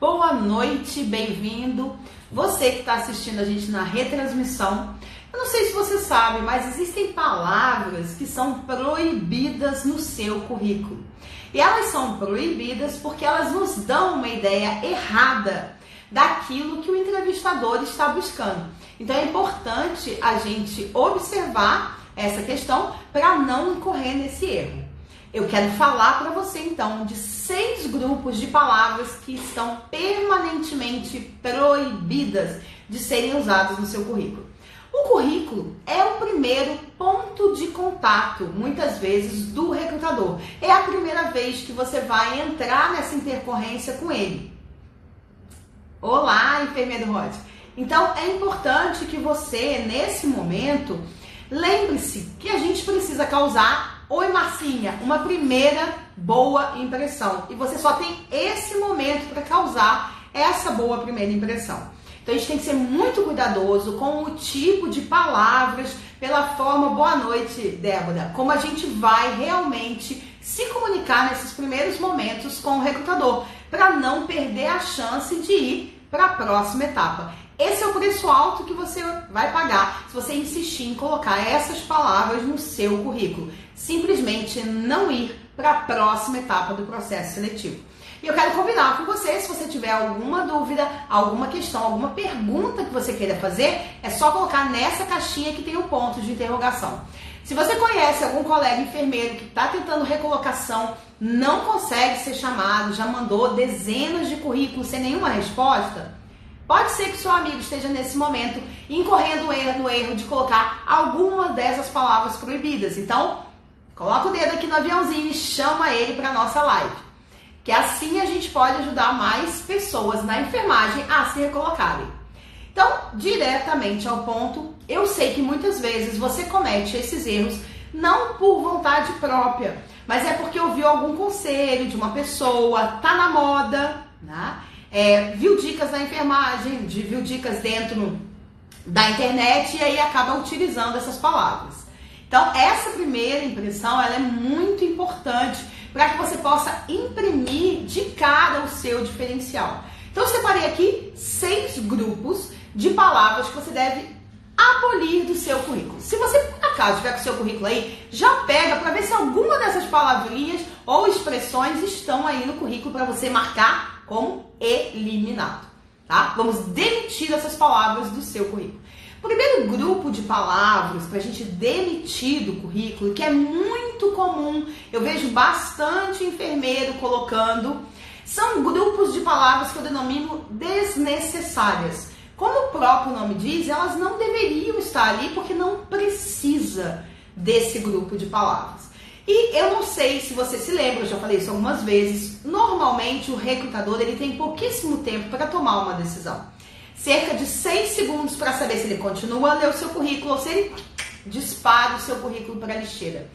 Boa noite, bem-vindo. Você que está assistindo a gente na retransmissão, eu não sei se você sabe, mas existem palavras que são proibidas no seu currículo. E elas são proibidas porque elas nos dão uma ideia errada daquilo que o entrevistador está buscando. Então é importante a gente observar essa questão para não incorrer nesse erro. Eu quero falar para você então de 6 grupos de palavras que estão permanentemente proibidas de serem usadas no seu currículo. O currículo é o primeiro ponto de contato, muitas vezes, do recrutador. É a primeira vez que você vai entrar nessa intercorrência com ele. Olá, enfermeiro Rod. Então, é importante que você, nesse momento, lembre-se que a gente precisa causar, oi Marcinha, uma primeira boa impressão. E você só tem esse momento para causar essa boa primeira impressão. Então, a gente tem que ser muito cuidadoso com o tipo de palavras, pela forma, boa noite, Débora, como a gente vai realmente se comunicar nesses primeiros momentos com o recrutador, para não perder a chance de ir para a próxima etapa. Esse é o preço alto que você vai pagar se você insistir em colocar essas palavras no seu currículo. Simplesmente não ir para a próxima etapa do processo seletivo. E eu quero combinar com você, se você tiver alguma dúvida, alguma questão, alguma pergunta que você queira fazer, é só colocar nessa caixinha que tem um ponto de interrogação. Se você conhece algum colega enfermeiro que está tentando recolocação, não consegue ser chamado, já mandou dezenas de currículos sem nenhuma resposta, pode ser que seu amigo esteja nesse momento incorrendo no erro de colocar alguma dessas palavras proibidas. Então, coloca o dedo aqui no aviãozinho e chama ele para a nossa live. Que assim a gente pode ajudar mais pessoas na enfermagem a se recolocarem. Então, diretamente ao ponto, eu sei que muitas vezes você comete esses erros não por vontade própria, mas é porque ouviu algum conselho de uma pessoa, tá na moda, né? Viu dicas na enfermagem, viu dicas dentro da internet e aí acaba utilizando essas palavras. Então, essa primeira impressão ela é muito importante para que você possa imprimir de cara o seu diferencial. Então, eu separei aqui 6 grupos de palavras que você deve abolir do seu currículo. Se você, por acaso, tiver com o seu currículo aí, já pega para ver se alguma dessas palavrinhas ou expressões estão aí no currículo para você marcar como eliminado, tá? Vamos demitir essas palavras do seu currículo. O primeiro grupo de palavras para a gente demitir do currículo, que é muito comum, eu vejo bastante enfermeiro colocando, são grupos de palavras que eu denomino desnecessárias. Como o próprio nome diz, elas não deveriam estar ali porque não precisa desse grupo de palavras. E eu não sei se você se lembra, eu já falei isso algumas vezes, normalmente o recrutador ele tem pouquíssimo tempo para tomar uma decisão. Cerca de 6 segundos para saber se ele continua a ler o seu currículo ou se ele dispara o seu currículo para a lixeira.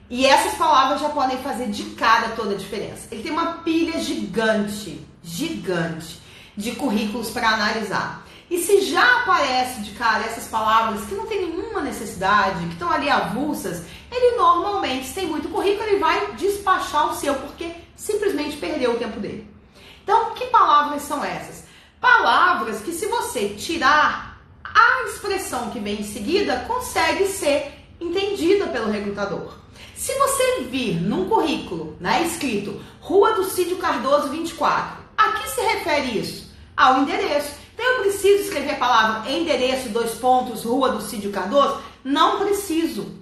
E essas palavras já podem fazer de cara toda a diferença. Ele tem uma pilha gigante de currículos para analisar. E se já aparece de cara essas palavras que não tem nenhuma necessidade, que estão ali avulsas, ele normalmente, se tem muito currículo, ele vai despachar o seu, porque simplesmente perdeu o tempo dele. Então, que palavras são essas? Palavras que, se você tirar a expressão que vem em seguida, consegue ser entendida pelo recrutador. Se você vir num currículo, né, escrito Rua do Cídio Cardoso 24, a que se refere isso? Ao endereço. Então, eu preciso escrever a palavra endereço, Rua do Cídio Cardoso? Não preciso.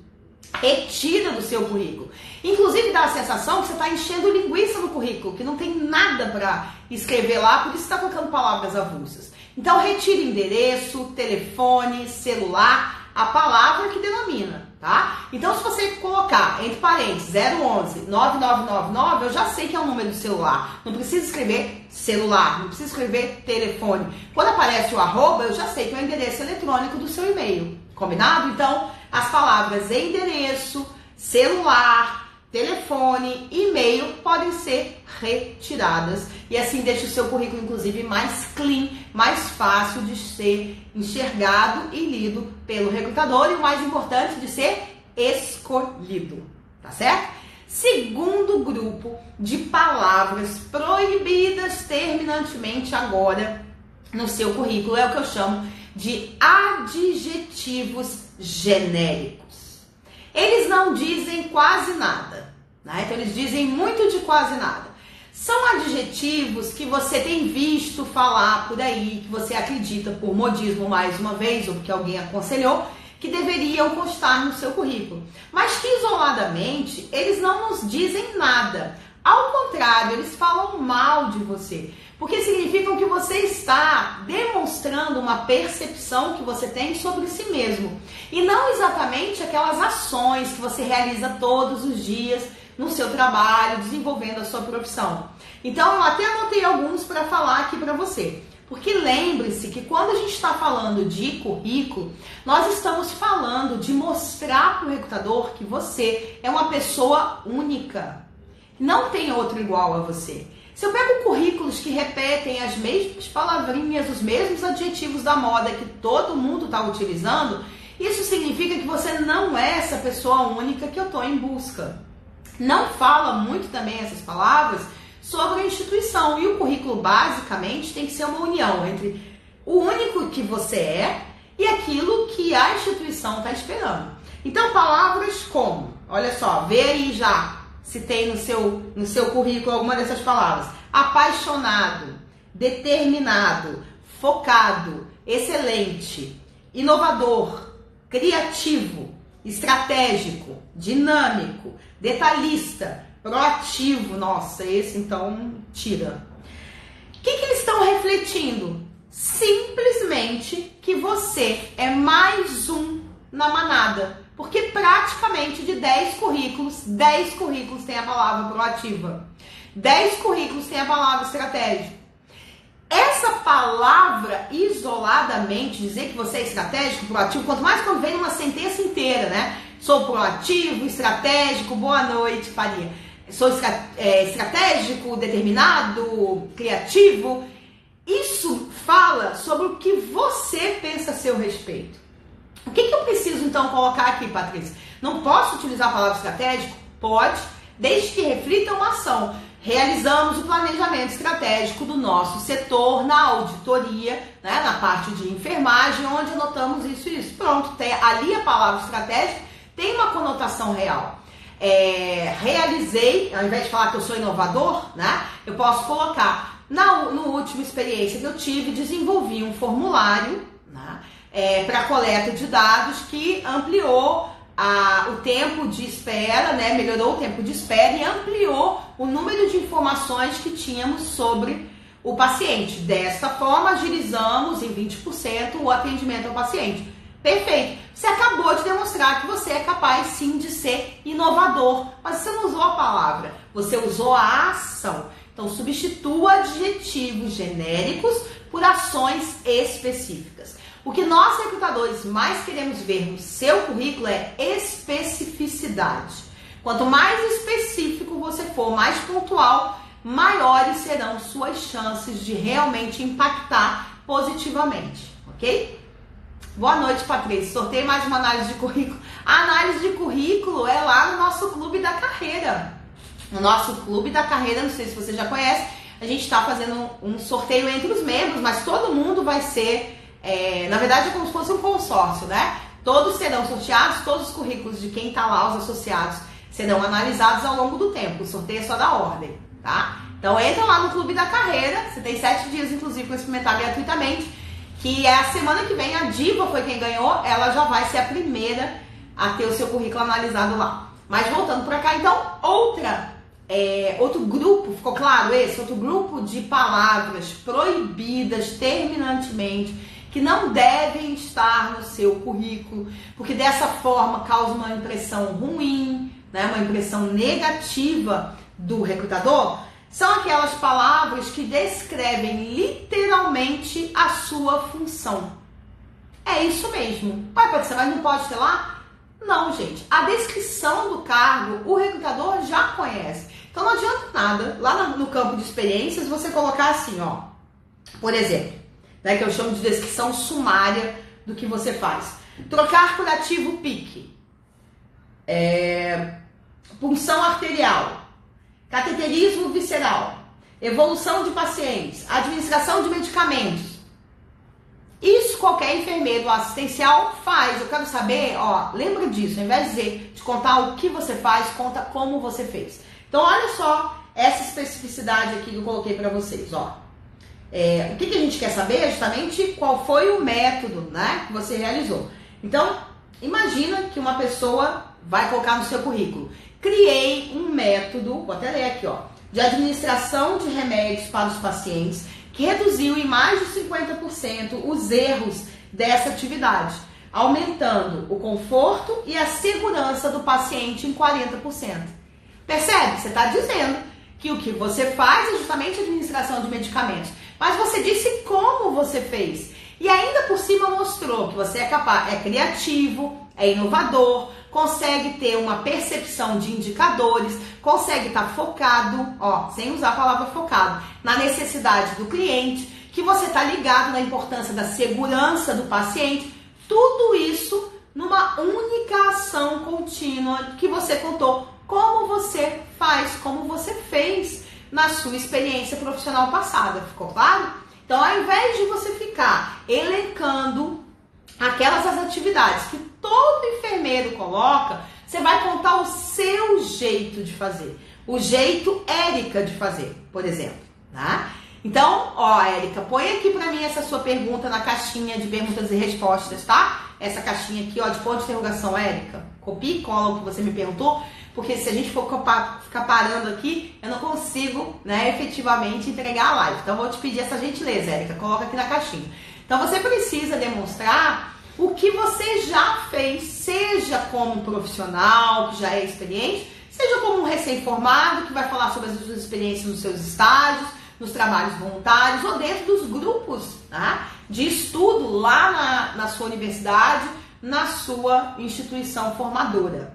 Retira do seu currículo. Inclusive dá a sensação que você está enchendo linguiça no currículo, que não tem nada para escrever lá, por isso está colocando palavras avulsas. Então retire endereço, telefone, celular, a palavra que denomina, tá? Então se você colocar entre parênteses 011 9999, eu já sei que é o número do celular. Não precisa escrever celular, não precisa escrever telefone. Quando aparece o arroba, eu já sei que é o endereço eletrônico do seu e-mail. Combinado? Então, as palavras endereço, celular, telefone, e-mail podem ser retiradas. E assim deixa o seu currículo, inclusive, mais clean, mais fácil de ser enxergado e lido pelo recrutador. E o mais importante, de ser escolhido. Tá certo? Segundo grupo de palavras proibidas terminantemente agora no seu currículo é o que eu chamo de adjetivos genéricos. Eles não dizem quase nada, né? Então eles dizem muito de quase nada. São adjetivos que você tem visto falar por aí, que você acredita por modismo mais uma vez, ou porque alguém aconselhou, que deveriam constar no seu currículo. Mas que isoladamente, eles não nos dizem nada. Ao contrário, eles falam mal de você, porque significam que você está demonstrando uma percepção que você tem sobre si mesmo. E não exatamente aquelas ações que você realiza todos os dias no seu trabalho, desenvolvendo a sua profissão. Então, eu até anotei alguns para falar aqui para você. Porque lembre-se que quando a gente está falando de currículo, nós estamos falando de mostrar para o recrutador que você é uma pessoa única. Não tem outro igual a você. Se eu pego currículos que repetem as mesmas palavrinhas, os mesmos adjetivos da moda que todo mundo está utilizando, isso significa que você não é essa pessoa única que eu estou em busca. Não fala muito também essas palavras sobre a instituição. E o currículo, basicamente, tem que ser uma união entre o único que você é e aquilo que a instituição está esperando. Então, palavras como, olha só, vê aí já se tem no seu currículo alguma dessas palavras. Apaixonado, determinado, focado, excelente, inovador, criativo, estratégico, dinâmico, detalhista, proativo. Nossa, esse então tira. O que eles estão refletindo? Simplesmente que você é mais um na manada. Porque praticamente de 10 currículos têm a palavra proativa. 10 currículos têm a palavra estratégico. Essa palavra, isoladamente, dizer que você é estratégico, proativo, quanto mais quando vem uma sentença inteira, né? Sou proativo, estratégico, boa noite, Faria. Sou estratégico, determinado, criativo. Isso fala sobre o que você pensa a seu respeito. O que eu preciso então colocar aqui, Patrícia? Não posso utilizar a palavra estratégico? Pode, desde que reflita uma ação. Realizamos o planejamento estratégico do nosso setor na auditoria, né, na parte de enfermagem, onde anotamos isso e isso. Pronto, ali a palavra estratégico tem uma conotação real. Realizei, ao invés de falar que eu sou inovador, né, eu posso colocar, no última experiência que eu tive, desenvolvi um formulário, né, para coleta de dados que ampliou o tempo de espera, né, melhorou o tempo de espera e ampliou o número de informações que tínhamos sobre o paciente. Desta forma, agilizamos em 20% o atendimento ao paciente. Perfeito! Você acabou de demonstrar que você é capaz sim de ser inovador, mas você não usou a palavra, você usou a ação. Então, substitua adjetivos genéricos por ações específicas. O que nós, recrutadores, mais queremos ver no seu currículo é especificidade. Quanto mais específico você for, mais pontual, maiores serão suas chances de realmente impactar positivamente, ok? Boa noite, Patrícia. Sorteio mais uma análise de currículo. A análise de currículo é lá no nosso Clube da Carreira. No nosso Clube da Carreira, não sei se você já conhece, a gente está fazendo um sorteio entre os membros, mas todo mundo vai ser... na verdade é como se fosse um consórcio, né? Todos serão sorteados, todos os currículos de quem está lá, os associados, serão analisados ao longo do tempo. O sorteio é só da ordem, tá? Então entra lá no Clube da Carreira, você tem 7 dias inclusive para experimentar gratuitamente, que é a semana que vem. A Diva foi quem ganhou, ela já vai ser a primeira a ter o seu currículo analisado lá. Mas voltando para cá, então, outro grupo, ficou claro esse? Outro grupo de palavras proibidas terminantemente, que não devem estar no seu currículo, porque dessa forma causa uma impressão ruim, né, uma impressão negativa do recrutador, são aquelas palavras que descrevem literalmente a sua função. É isso mesmo. Pode ser, mas não pode ter lá? Não, gente. A descrição do cargo, o recrutador já conhece. Então não adianta nada, lá no campo de experiências, você colocar assim, ó, por exemplo, né, que eu chamo de descrição sumária do que você faz. Trocar por ativo PIC. punção arterial, cateterismo visceral, evolução de pacientes, administração de medicamentos. Isso qualquer enfermeiro assistencial faz. Eu quero saber, ó, lembra disso, ao invés de contar o que você faz, conta como você fez. Então, olha só essa especificidade aqui que eu coloquei para vocês, ó. O que a gente quer saber é justamente qual foi o método, né, que você realizou. Então, imagina que uma pessoa vai colocar no seu currículo: criei um método, vou até ler aqui, ó, de administração de remédios para os pacientes, que reduziu em mais de 50% os erros dessa atividade, aumentando o conforto e a segurança do paciente em 40%. Percebe? Você está dizendo que o que você faz é justamente a administração de medicamentos, mas você disse como você fez. E ainda por cima mostrou que você é capaz, é criativo, é inovador, consegue ter uma percepção de indicadores, consegue estar focado, ó, sem usar a palavra focado, na necessidade do cliente, que você está ligado na importância da segurança do paciente. Tudo isso numa única ação contínua que você contou como você faz, como você fez na sua experiência profissional passada. Ficou claro? Então, ao invés de você ficar elencando aquelas atividades que todo enfermeiro coloca, você vai contar o seu jeito de fazer. O jeito Érica de fazer, por exemplo, tá? Então, ó, Érica, põe aqui pra mim essa sua pergunta na caixinha de perguntas e respostas, tá? Essa caixinha aqui, ó, de ponto de interrogação, Érica. Copie e cola o que você me perguntou, porque se a gente for ficar parando aqui, eu não consigo, né, efetivamente entregar a live. Então, eu vou te pedir essa gentileza, Érica, coloca aqui na caixinha. Então, você precisa demonstrar o que você já fez, seja como profissional, que já é experiente, seja como um recém-formado, que vai falar sobre as suas experiências nos seus estágios, nos trabalhos voluntários, ou dentro dos grupos, tá, de estudo lá na sua universidade, na sua instituição formadora.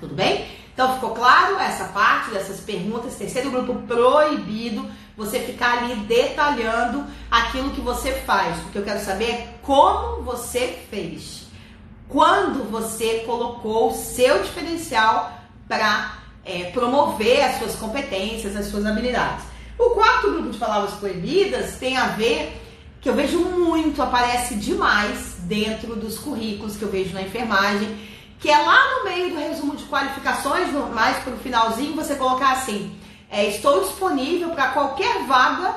Tudo bem? Então, ficou claro essa parte dessas perguntas? Terceiro grupo, proibido você ficar ali detalhando aquilo que você faz. O que eu quero saber é como você fez. Quando você colocou o seu diferencial para promover as suas competências, as suas habilidades. O quarto grupo de palavras proibidas tem a ver, que eu vejo muito, aparece demais dentro dos currículos que eu vejo na enfermagem, que é lá no meio do resumo de qualificações, mais para o finalzinho, você colocar assim: estou disponível para qualquer vaga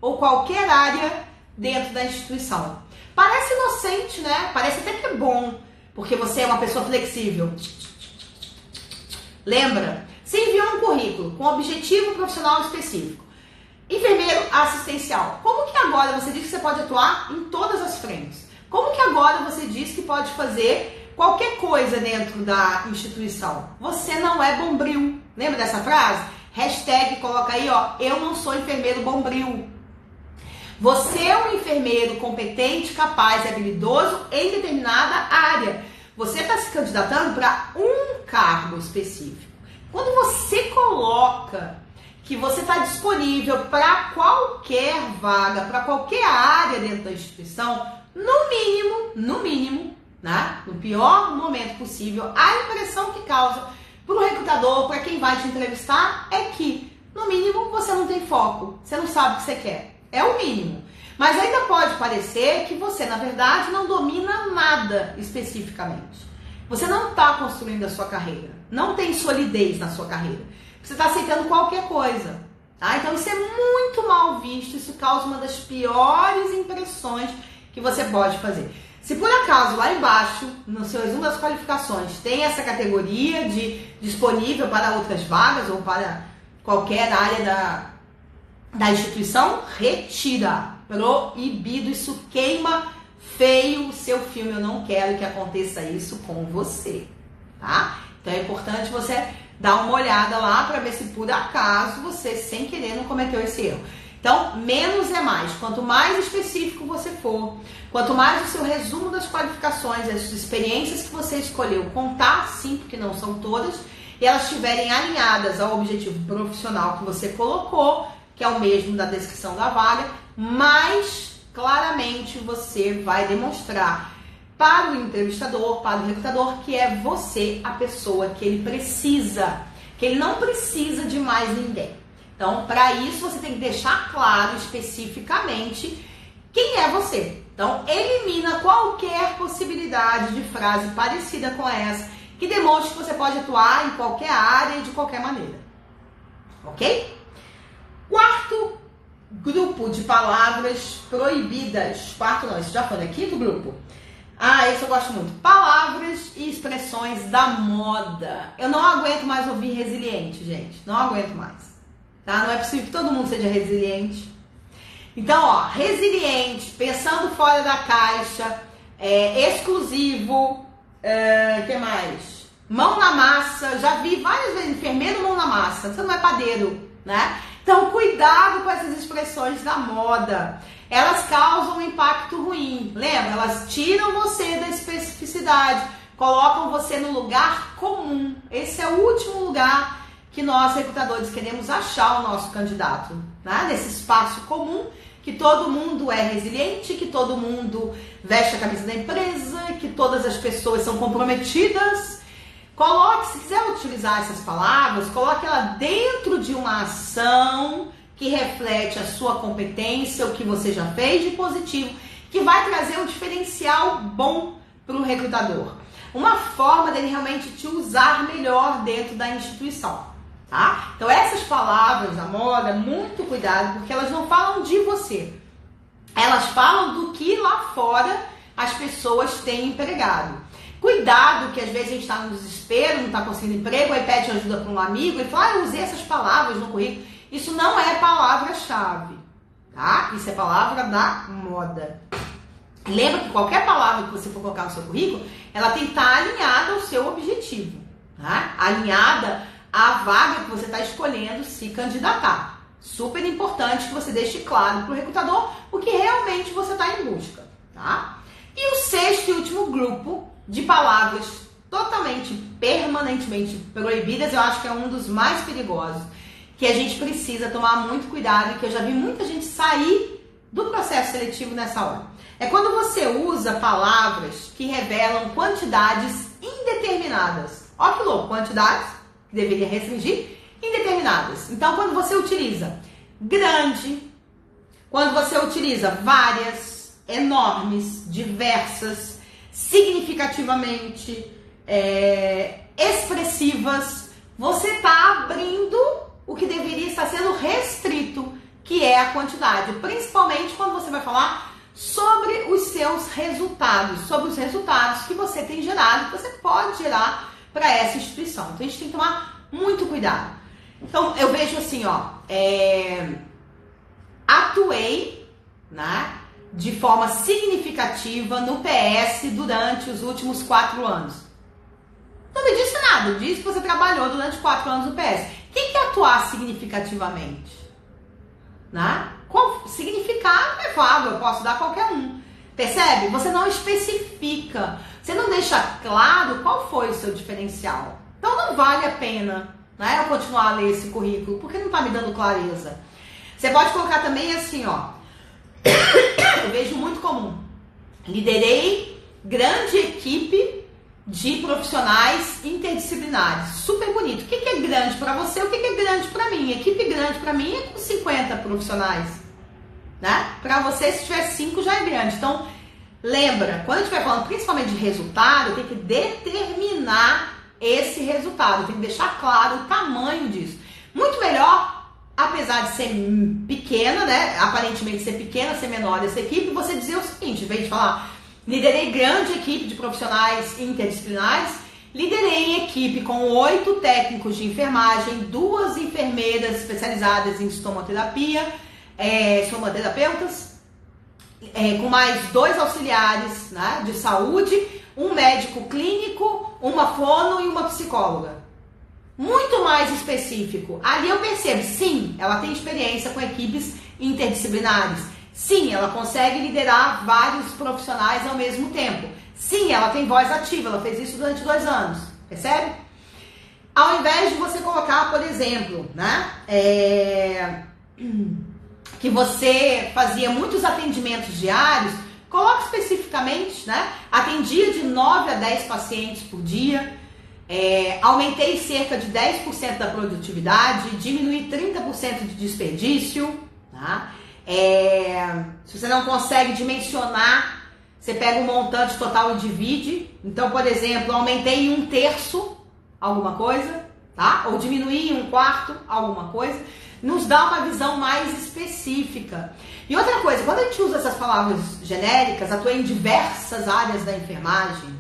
ou qualquer área dentro da instituição. Parece inocente, né? Parece até que é bom, porque você é uma pessoa flexível. Lembra? Você enviou um currículo com objetivo profissional específico. Enfermeiro assistencial. Como que agora você diz que você pode atuar em todas as frentes? Como que agora você diz que pode fazer qualquer coisa dentro da instituição? Você não é bombril. Lembra dessa frase? Hashtag, coloca aí, ó, eu não sou enfermeiro bombril. Você é um enfermeiro competente, capaz e habilidoso em determinada área. Você está se candidatando para um cargo específico. Quando você coloca que você está disponível para qualquer vaga, para qualquer área dentro da instituição, no mínimo, né, no pior momento possível, a impressão que causa para o recrutador, para quem vai te entrevistar, é que, no mínimo, você não tem foco, você não sabe o que você quer. É o mínimo. Mas ainda pode parecer que você, na verdade, não domina nada especificamente. Você não está construindo a sua carreira. Não tem solidez na sua carreira. Você está aceitando qualquer coisa. Tá? Então, isso é muito mal visto. Isso causa uma das piores impressões que você pode fazer. Se por acaso, lá embaixo, no seu resumo das qualificações, tem essa categoria de disponível para outras vagas ou para qualquer área da instituição, retira. Proibido. Isso queima feio o seu filme. Eu não quero que aconteça isso com você, tá? Então é importante você dar uma olhada lá para ver se por acaso você, sem querer, não cometeu esse erro. Então, menos é mais. Quanto mais específico você for, quanto mais o seu resumo das qualificações, as experiências que você escolheu contar, sim, porque não são todas, e elas estiverem alinhadas ao objetivo profissional que você colocou, que é o mesmo da descrição da vaga, mais claramente você vai demonstrar para o entrevistador, para o recrutador, que é você a pessoa que ele precisa, que ele não precisa de mais ninguém. Então, para isso, você tem que deixar claro especificamente quem é você. Então, elimina qualquer possibilidade de frase parecida com essa, que demonstre que você pode atuar em qualquer área e de qualquer maneira. Ok? Quarto grupo de palavras proibidas. Quarto não, isso já foi, né? Quinto grupo. Esse eu gosto muito. Palavras e expressões da moda. Eu não aguento mais ouvir resiliente, gente. Não aguento mais. Tá? Não é possível que todo mundo seja resiliente. Então, ó, resiliente, pensando fora da caixa, exclusivo, que mais? Mão na massa, já vi várias vezes, enfermeiro mão na massa, você não é padeiro, né? Então, cuidado com essas expressões da moda. Elas causam um impacto ruim, lembra? Elas tiram você da especificidade, colocam você no lugar comum. Esse é o último lugar que nós, recrutadores, queremos achar o nosso candidato, né? Nesse espaço comum, que todo mundo é resiliente, que todo mundo veste a camisa da empresa, que todas as pessoas são comprometidas. Coloque, se quiser utilizar essas palavras, coloque ela dentro de uma ação que reflete a sua competência, o que você já fez de positivo, que vai trazer um diferencial bom para o recrutador. Uma forma dele realmente te usar melhor dentro da instituição. Tá? Então essas palavras da moda, muito cuidado, porque elas não falam de você. Elas falam do que lá fora as pessoas têm empregado. Cuidado que às vezes a gente está no desespero, não está conseguindo emprego, aí pede ajuda para um amigo e fala, eu usei essas palavras no currículo. Isso não é palavra-chave, tá? Isso é palavra da moda. Lembra que qualquer palavra que você for colocar no seu currículo, ela tem que estar alinhada ao seu objetivo, tá? Alinhada à vaga que você está escolhendo se candidatar. Super importante que você deixe claro para o recrutador o que realmente você está em busca, tá? E o sexto e último grupo de palavras totalmente, permanentemente proibidas, eu acho que é um dos mais perigosos, que a gente precisa tomar muito cuidado e que eu já vi muita gente sair do processo seletivo nessa hora. É quando você usa palavras que revelam quantidades indeterminadas. Ó que louco, quantidades que deveria restringir, indeterminadas. Então, quando você utiliza grande, quando você utiliza várias, enormes, diversas, significativamente, expressivas, você está abrindo o que deveria estar sendo restrito, que é a quantidade. Principalmente quando você vai falar sobre os seus resultados, sobre os resultados que você tem gerado, que você pode gerar para essa instituição. Então, a gente tem que tomar muito cuidado. Então, eu vejo assim, ó, atuei, né, de forma significativa no PS durante os últimos 4 anos. Não me disse nada, disse que você trabalhou durante 4 anos no PS. O que é atuar significativamente? Né? Significar é vago, eu posso dar qualquer um. Percebe? Você não especifica, você não deixa claro qual foi o seu diferencial. Então não vale a pena, né, eu continuar a ler esse currículo, porque não está me dando clareza. Você pode colocar também assim, ó. Eu vejo muito comum. Liderei grande equipe de profissionais interdisciplinares. Super bonito. O que é grande para você? O que é grande para mim? Equipe grande para mim é com 50 profissionais, né? Para você, se tiver 5, já é grande. Então, lembra, quando a gente vai falando principalmente de resultado, tem que determinar esse resultado. Tem que deixar claro o tamanho disso. Muito melhor, apesar de ser pequena, né? Aparentemente ser pequena, ser menor essa equipe, você dizer o seguinte, em vez de falar liderei grande equipe de profissionais interdisciplinares, liderei equipe com 8 técnicos de enfermagem, 2 enfermeiras especializadas em estomoterapia, estomoterapeutas, com mais 2 auxiliares, né, de saúde, um médico clínico, uma fono e uma psicóloga. Muito mais específico. Ali eu percebo, sim, ela tem experiência com equipes interdisciplinares. Sim, ela consegue liderar vários profissionais ao mesmo tempo. Sim, ela tem voz ativa, ela fez isso durante 2 anos. Percebe? Ao invés de você colocar, por exemplo, né, que você fazia muitos atendimentos diários, Coloque especificamente, né? Atendia de 9 a 10 pacientes por dia, aumentei cerca de 10% da produtividade, diminui 30% de desperdício, tá? Se você não consegue dimensionar, você pega o montante total e divide. Então, por exemplo, aumentei em 1/3 alguma coisa, tá? Ou diminuir em 1/4 alguma coisa. Nos dá uma visão mais específica. E outra coisa, quando a gente usa essas palavras genéricas, atuei em diversas áreas da enfermagem,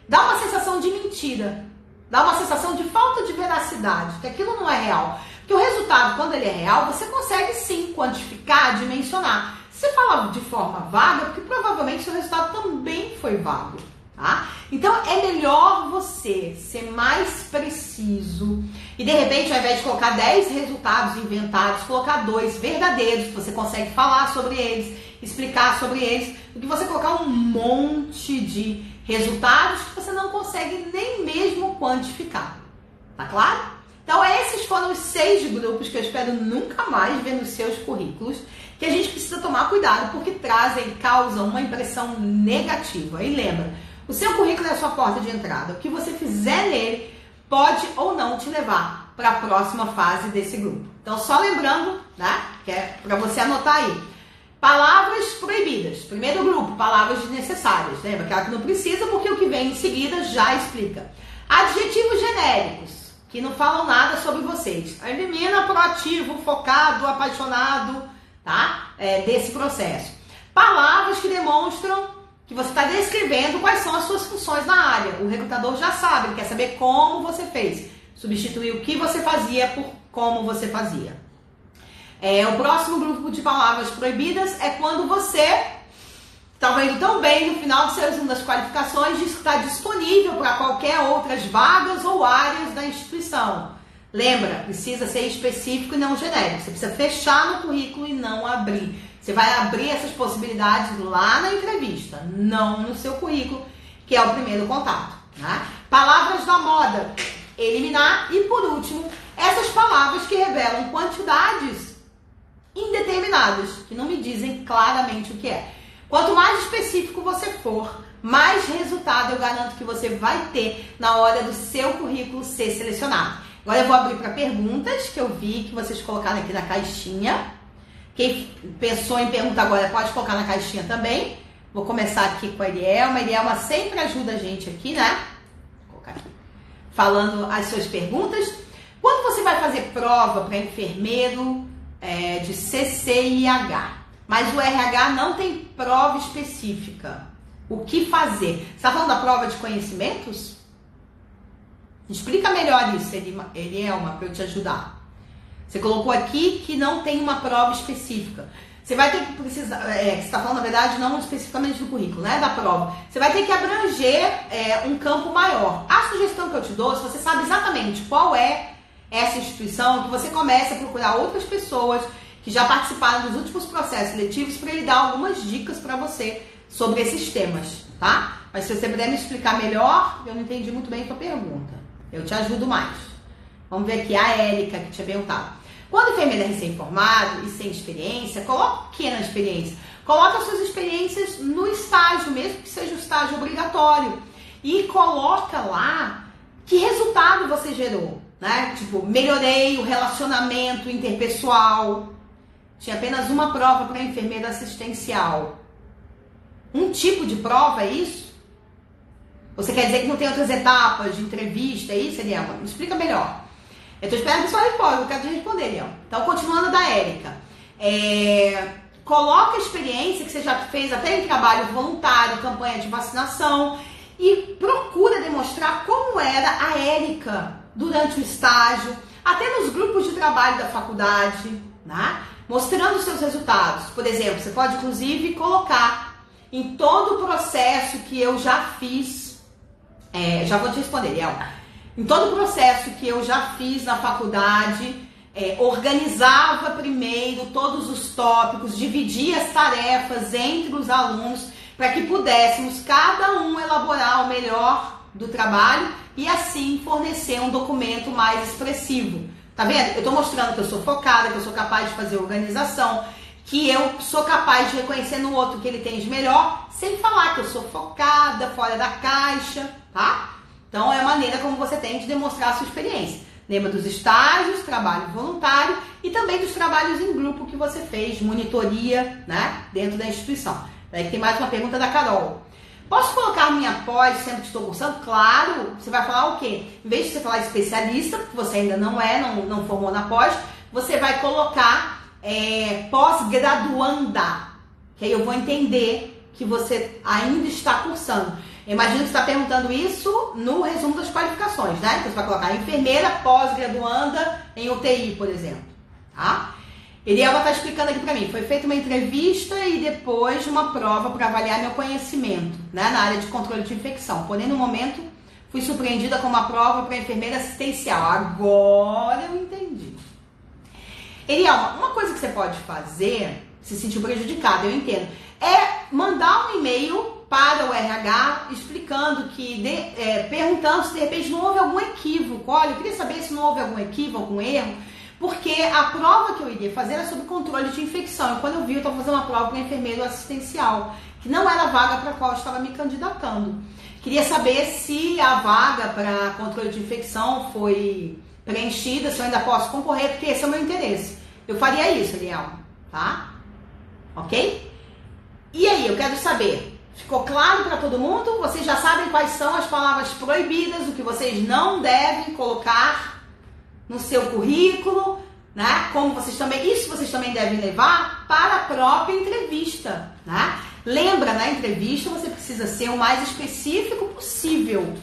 dá uma sensação de mentira, dá uma sensação de falta de veracidade, que aquilo não é real. Porque o resultado, quando ele é real, você consegue sim quantificar, dimensionar. Se você fala de forma vaga, porque provavelmente seu resultado também foi vago. Tá? Então é melhor você ser mais preciso e de repente, ao invés de colocar 10 resultados inventados, colocar 2 verdadeiros, que você consegue falar sobre eles, explicar sobre eles, do que você colocar um monte de resultados que você não consegue nem mesmo quantificar. Tá claro? Então esses foram os 6 grupos que eu espero nunca mais ver nos seus currículos, que a gente precisa tomar cuidado porque causam uma impressão negativa. E lembra, o seu currículo é a sua porta de entrada. O que você fizer nele pode ou não te levar para a próxima fase desse grupo. Então, só lembrando, né, que é para você anotar aí. Palavras proibidas. Primeiro grupo, palavras desnecessárias. Lembra? Aquela que não precisa, porque o que vem em seguida já explica. Adjetivos genéricos, que não falam nada sobre vocês. Elimina proativo, focado, apaixonado, tá? Desse processo. Palavras que demonstram que você está descrevendo quais são as suas funções na área. O recrutador já sabe, ele quer saber como você fez. Substituir o que você fazia por como você fazia. O próximo grupo de palavras proibidas é quando você estava indo tão bem no final do seu resumo das qualificações, diz que está disponível para qualquer outras vagas ou áreas da instituição. Lembra, precisa ser específico e não genérico. Você precisa fechar no currículo e não abrir. Você vai abrir essas possibilidades lá na entrevista, não no seu currículo, que é o primeiro contato. Né? Palavras da moda, eliminar. E por último, essas palavras que revelam quantidades indeterminadas, que não me dizem claramente o que é. Quanto mais específico você for, mais resultado eu garanto que você vai ter na hora do seu currículo ser selecionado. Agora eu vou abrir para perguntas que eu vi que vocês colocaram aqui na caixinha. Quem pensou em pergunta agora pode colocar na caixinha também. Vou começar aqui com a Erielma. A Erielma sempre ajuda a gente aqui, né? Vou colocar aqui. Falando as suas perguntas. Quando você vai fazer prova para enfermeiro de CCIH, mas o RH não tem prova específica, o que fazer? Você está falando da prova de conhecimentos? Explica melhor isso, Erielma, para eu te ajudar. Você colocou aqui que não tem uma prova específica. Você vai ter que precisar, você está falando na verdade não especificamente do currículo, né, da prova. Você vai ter que abranger um campo maior. A sugestão que eu te dou, se você sabe exatamente qual é essa instituição, que você comece a procurar outras pessoas que já participaram dos últimos processos seletivos para ele dar algumas dicas para você sobre esses temas, tá? Mas se você puder me explicar melhor, eu não entendi muito bem a sua pergunta. Eu te ajudo mais. Vamos ver aqui a Érica que tinha perguntado. Quando o enfermeiro é recém-formado e sem experiência, coloca o que na experiência? Coloca as suas experiências no estágio, mesmo que seja o estágio obrigatório. E coloca lá que resultado você gerou, né? Tipo, melhorei o relacionamento interpessoal. Tinha apenas uma prova para enfermeiro assistencial. Um tipo de prova, é isso? Você quer dizer que não tem outras etapas de entrevista, é isso, Elielma? Me explica melhor. Eu tô esperando que você responda, eu quero te responder, Elielma. Então, continuando da Érica. Coloca a experiência que você já fez até em trabalho voluntário, campanha de vacinação, e procura demonstrar como era a Érica durante o estágio, até nos grupos de trabalho da faculdade, né? Mostrando seus resultados. Por exemplo, você pode inclusive colocar em todo o processo que eu já fiz, já vou te responder, Elielma. Em todo o processo que eu já fiz na faculdade, organizava primeiro todos os tópicos, dividia as tarefas entre os alunos para que pudéssemos cada um elaborar o melhor do trabalho e assim fornecer um documento mais expressivo. Tá vendo? Eu estou mostrando que eu sou focada, que eu sou capaz de fazer organização, que eu sou capaz de reconhecer no outro que ele tem de melhor, sem falar que eu sou focada, fora da caixa, tá? Então é a maneira como você tem de demonstrar a sua experiência. Lembra dos estágios, trabalho voluntário e também dos trabalhos em grupo que você fez, monitoria, né, dentro da instituição. Daí tem mais uma pergunta da Carol. Posso colocar minha pós sempre que estou cursando? Claro, você vai falar o quê? Em vez de você falar especialista, porque você ainda não formou na pós, você vai colocar pós-graduanda, que aí eu vou entender que você ainda está cursando. Eu imagino que você está perguntando isso no resumo das qualificações, né? Então você vai colocar enfermeira pós-graduanda em UTI, por exemplo, tá? Elielba está explicando aqui para mim, foi feita uma entrevista e depois uma prova para avaliar meu conhecimento, né, na área de controle de infecção. Porém, no momento, fui surpreendida com uma prova para enfermeira assistencial. Agora eu entendi. Elielba, uma coisa que você pode fazer, se sentir prejudicada, eu entendo, é mandar um e-mail para o RH explicando perguntando se de repente não houve algum equívoco. Olha, eu queria saber se não houve algum equívoco, algum erro, porque a prova que eu iria fazer era sobre controle de infecção. E quando eu vi, eu estava fazendo uma prova para enfermeiro assistencial, que não era a vaga para a qual eu estava me candidatando. Queria saber se a vaga para controle de infecção foi preenchida, se eu ainda posso concorrer, porque esse é o meu interesse. Eu faria isso, Eliel, tá? Ok? E aí, eu quero saber, ficou claro para todo mundo? Vocês já sabem quais são as palavras proibidas, o que vocês não devem colocar no seu currículo, né? Como vocês também, isso vocês também devem levar para a própria entrevista, né? Lembra, na entrevista você precisa ser o mais específico possível,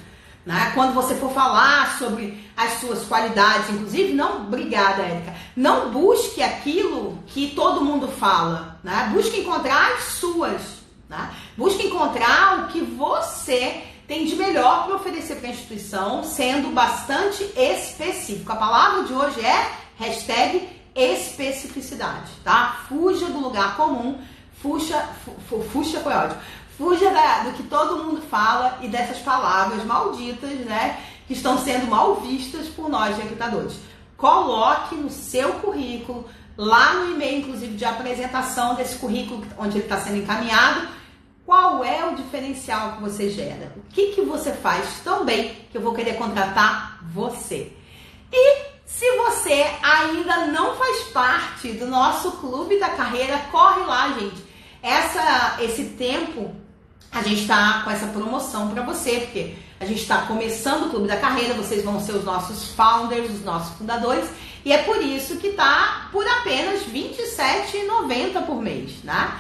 né? Quando você for falar sobre as suas qualidades, inclusive, obrigada, Érica, não busque aquilo que todo mundo fala, né? Busque encontrar as suas, né? Busque encontrar o que você tem de melhor para oferecer para a instituição, sendo bastante específico. A palavra de hoje é #especificidade, tá? Fuja do lugar comum, fuja foi ótimo. Fuja do que todo mundo fala e dessas palavras malditas, né, que estão sendo mal vistas por nós recrutadores. Coloque no seu currículo, lá no e-mail, inclusive, de apresentação desse currículo, onde ele está sendo encaminhado, qual é o diferencial que você gera? O que você faz tão bem que eu vou querer contratar você? E se você ainda não faz parte do nosso Clube da Carreira, corre lá, gente. Esse tempo, a gente está com essa promoção para você, porque a gente está começando o Clube da Carreira, vocês vão ser os nossos founders, os nossos fundadores, e é por isso que está por apenas R$ 27,90 por mês, né?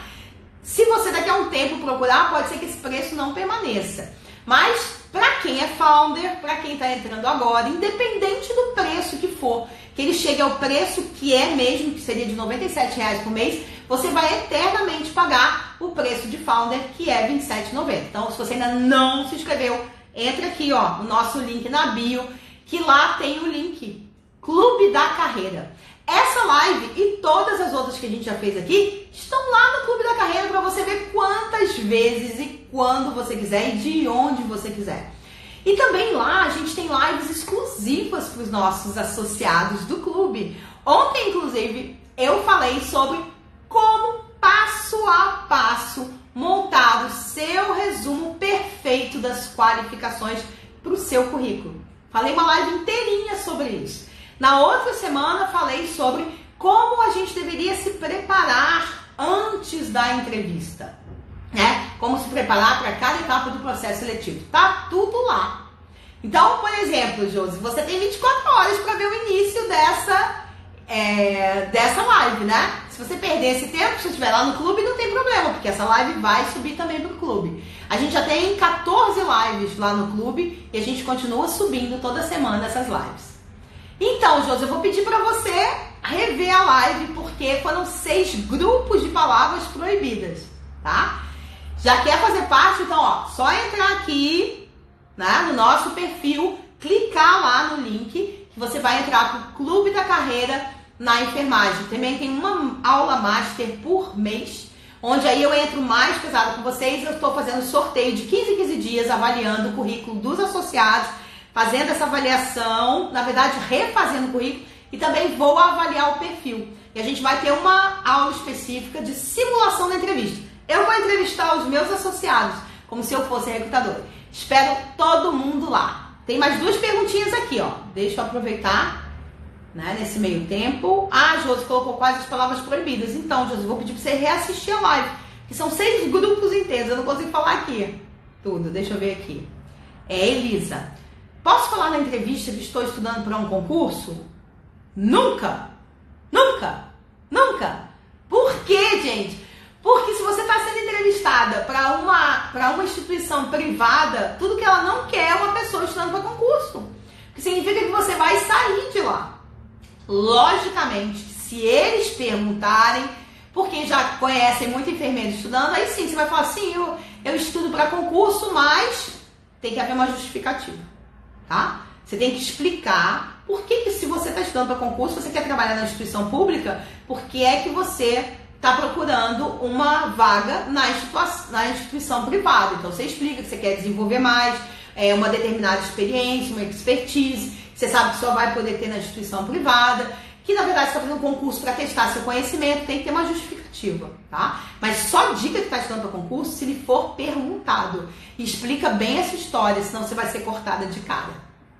Se você daqui a um tempo procurar, pode ser que esse preço não permaneça. Mas para quem é founder, para quem está entrando agora, independente do preço que for, que ele chegue ao preço que é mesmo, que seria de R$ 97,00 por mês, você vai eternamente pagar o preço de founder, que é R$ 27,90. Então, se você ainda não se inscreveu, entre aqui, ó, no nosso link na bio, que lá tem o link Clube da Carreira. Essa live e todas as outras que a gente já fez aqui estão lá no Clube da Carreira para você ver quantas vezes e quando você quiser e de onde você quiser. E também lá a gente tem lives exclusivas para os nossos associados do clube. Ontem, inclusive, eu falei sobre como, passo a passo, montar o seu resumo perfeito das qualificações para o seu currículo. Falei uma live inteirinha sobre isso. Na outra semana falei sobre como a gente deveria se preparar antes da entrevista, né? Como se preparar para cada etapa do processo seletivo. Tá tudo lá. Então, por exemplo, Josi, você tem 24 horas para ver o início dessa live, né? Se você perder esse tempo, se você estiver lá no clube, não tem problema, porque essa live vai subir também para o clube. A gente já tem 14 lives lá no clube e a gente continua subindo toda semana essas lives. Então, Josi, eu vou pedir para você rever a live, porque foram 6 grupos de palavras proibidas, tá? Já quer fazer parte? Então, ó, só entrar aqui, né, no nosso perfil, clicar lá no link, que você vai entrar para o Clube da Carreira na enfermagem. Também tem uma aula master por mês, onde aí eu entro mais pesado com vocês. Eu estou fazendo sorteio de 15 em 15 dias, avaliando o currículo dos associados, fazendo essa avaliação, na verdade, refazendo o currículo, e também vou avaliar o perfil. e a gente vai ter uma aula específica de simulação da entrevista. Eu vou entrevistar os meus associados, como se eu fosse recrutador. Espero todo mundo lá. Tem mais 2 perguntinhas aqui, ó. Deixa eu aproveitar, né, nesse meio tempo. Ah, Josi colocou quais as palavras proibidas. Então, Josi, vou pedir para você reassistir a live, que são 6 grupos inteiros. Eu não consigo falar aqui tudo. Deixa eu ver aqui. Elisa, posso falar na entrevista que estou estudando para um concurso? Nunca! Nunca! Nunca! Por quê, gente? Porque se você está sendo entrevistada para uma instituição privada, tudo que ela não quer é uma pessoa estudando para concurso. O que significa que você vai sair de lá. Logicamente, se eles perguntarem, porque já conhecem muito enfermeiro estudando, aí sim, você vai falar assim, eu estudo para concurso, mas tem que haver uma justificativa, tá? Você tem que explicar por que se você está estudando para concurso, você quer trabalhar na instituição pública, por que é que você está procurando uma vaga na instituição privada. Então, você explica que você quer desenvolver mais, uma determinada experiência, uma expertise, você sabe que só vai poder ter na instituição privada, que na verdade você está fazendo um concurso para testar seu conhecimento, tem que ter uma justificativa, tá? Mas só diga que está estudando para concurso se lhe for perguntado. E explica bem essa história, senão você vai ser cortada de cara,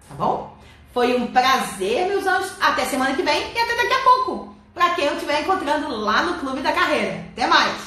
tá bom? Foi um prazer, meus anjos. Até semana que vem e até daqui a pouco, para quem eu estiver encontrando lá no Clube da Carreira. Até mais!